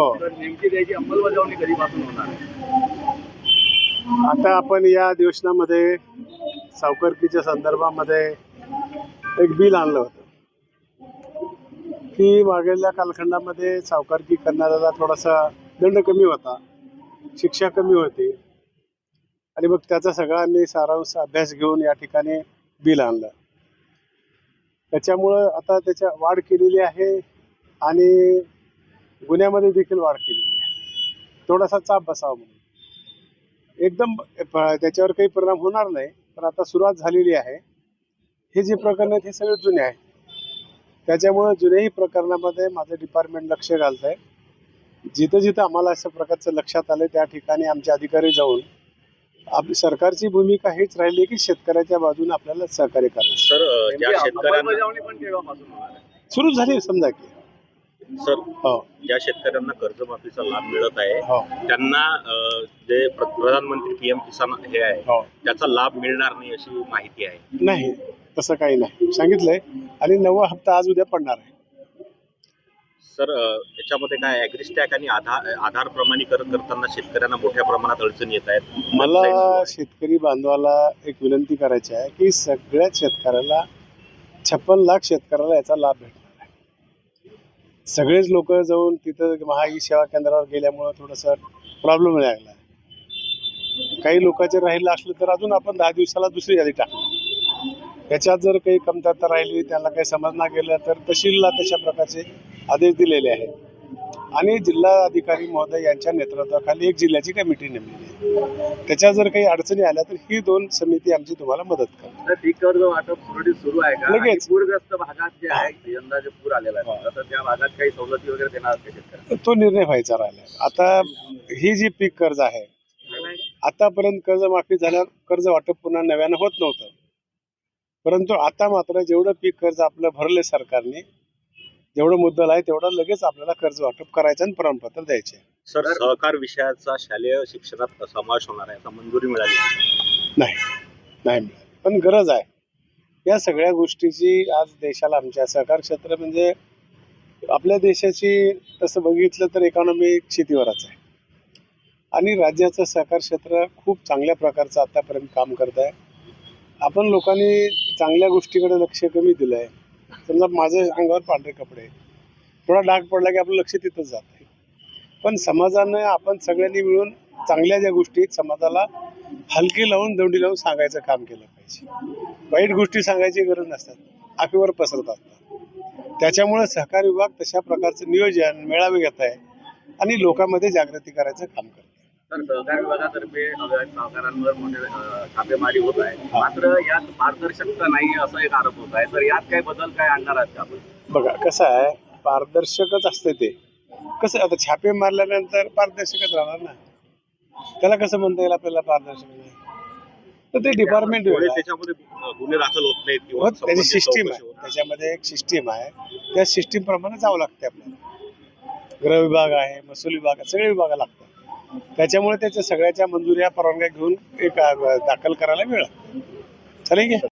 हो. तर नेमकी त्याची अंमलबजावणी कधीपासून होणार आहे? आता आपण या अधिवेशनामध्ये सावकारकीच्या संदर्भामध्ये एक बिल आणलं होतं की मागील कालखंडामध्ये सावकारकी करणाऱ्याला थोडासा दंड कमी होता, शिक्षा कमी होती आणि मग त्याचा सगळा मी सारांश अभ्यास घेऊन या ठिकाणी बिल आणलं. त्याच्यामुळं आता त्याच्या वाढ केलेली आहे आणि गुन्ह्यामध्ये देखील वाढ केलेली आहे, थोडासा चाप बसावा म्हणून. एकदम त्याच्यावर काही परिणाम होणार नाही, पण आता सुरुवात झालेली आहे. हे जे प्रकरण आहेत हे सगळे जुने आहेत, त्याच्यामुळे जुन्याही प्रकरणामध्ये माझं डिपार्टमेंट लक्ष घालत आहे. जिथं जिथं आम्हाला अशा प्रकारचं लक्षात आलं त्या ठिकाणी आमचे अधिकारी जाऊन आपली सरकारची भूमिका हीच राहिली की शेतकऱ्याच्या बाजूने आपल्याला सहकार्य करायचं. सर ज्या नेमकी शेतकऱ्यांना अंमलबजावणी पण केव्हापासून होणार आहे? सुरू झाली समजा की. सर हो ज्या शेतकऱ्यांना कर्जमाफीचा लाभ मिळत आहे हो त्यांना जे प्रधानमंत्री PM किसान हे आहे हो त्याचा लाभ मिळणार नाही अशी माहिती आहे. नाही, तसं काही नाही सांगितलंय. आणि 9वा हप्ता आज उद्या पडणार आहे. सर याच्यामध्ये काय ॲग्रिस्टॅक आणि आधार प्रमाणीकरण करताना शेतकऱ्यांना मोठ्या प्रमाणात अडचणी येत आहेत. मला शेतकरी बांधवाला एक विनंती करायची आहे की सगळ्याच शेतकऱ्याला 56 लाख शेतकऱ्याला याचा लाभ भेटणार आहे. सगळेच लोक जाऊन तिथं महाई सेवा केंद्रावर गेल्यामुळं थोडंसं प्रॉब्लेम लागला. काही लोकांचे राहिलं असलं तर अजून आपण 10 दिवसाला दुसरी यादी टाकणार. त्याच्यात जर काही कमतरता राहिली, त्यांना काही समजणं गेलं तर तहसीलला तशा प्रकारचे आदेश दिलेले आहेत आणि जिल्हा अधिकारी महोदय यांच्या नेतृत्वाखाली एक जिल्ह्याची कमिटी नेमलेली आहे. त्याच्यात जर काही अडचणी आल्या तर ही 2 समिती आमची तुम्हाला मदत करते. तर पीक कर्ज वाटप सुरळीत सुरू आहे का? लगेच. आणि पूरग्रस्त भागात जे आहे यंदा जे पूर आलेला आहे तर त्या भागात काही सवलती वगैरे देणार का शेतकऱ्यांना? तो निर्णय व्हायचा राहिला. आता ही जी पीक कर्ज आहे, आतापर्यंत कर्जमाफी झाल्यावर कर्ज वाटप पुन्हा नव्यानं होत नव्हतं, परंतु आता मात्र जेवढं पीक कर्ज आपलं भरले सरकारने, जेवढं मुद्दल आहे तेवढं लगेच आपल्याला कर्ज वाटप करायचं आणि प्रमाणपत्र द्यायचे. सर सहकार विषयाचा शालेय शिक्षणात समावेश होणार आहे, आता मंजुरी मिळाली आहे? नाही मिळाली, पण गरज आहे या सगळ्या गोष्टीची. आज देशाला आमच्या सहकार क्षेत्र म्हणजे आपल्या देशाची तसं बघितलं तर इकॉनॉमी शेतीवरच आहे आणि राज्याचं सहकार क्षेत्र खूप चांगल्या प्रकारचं आतापर्यंत काम करत आहे. आपण लोकांनी चांगल्या गोष्टीकडे लक्ष कमी दिलं आहे. समजा माझ्या अंगावर पांढरे कपडे, थोडा डाग पडला की आपलं लक्ष तिथंच जात आहे. पण समाजानं आपण सगळ्यांनी मिळून चांगल्या ज्या गोष्टी समाजाला हलकी लावून दंडी लावून सांगायचं काम केलं पाहिजे. वाईट गोष्टी सांगायची गरज नसतात, आफीवर पसरत असतात. त्याच्यामुळे सहकार विभाग तशा प्रकारचं नियोजन मेळावे घेत आहे आणि लोकांमध्ये जागृती करायचं काम करते. तर सहकार विभागातर्फे सावकारांवर मोठे छापेमारी होत आहे, मात्र यात पारदर्शकता नाही असा एक आरोप होत आहे. तर यात काय बदल काय आणणार आहात का आपण? बघा कसं आहे, पारदर्शकच असते ते. कसं आता छापे मारल्यानंतर पारदर्शकच राहणार ना, त्याला कसं म्हणता येईल आपल्याला पारदर्शक नाही? तर ते डिपार्टमेंट त्याच्यामध्ये गुन्हे दाखल होत नाहीत किंवा त्याची सिस्टीम चौकशी आहे, होत नाही. त्याच्यामध्ये एक सिस्टीम आहे, त्या सिस्टीम प्रमाणे जावं लागते आपल्याला. गृह विभाग आहे, महसूल विभाग आहे, सगळे विभाग लागतात. त्याच्यामुळे त्याच्या सगळ्याच्या मंजुऱ्या परवानग्या घेऊन एक दाखल करायला वेळ लागतो. चालेल की?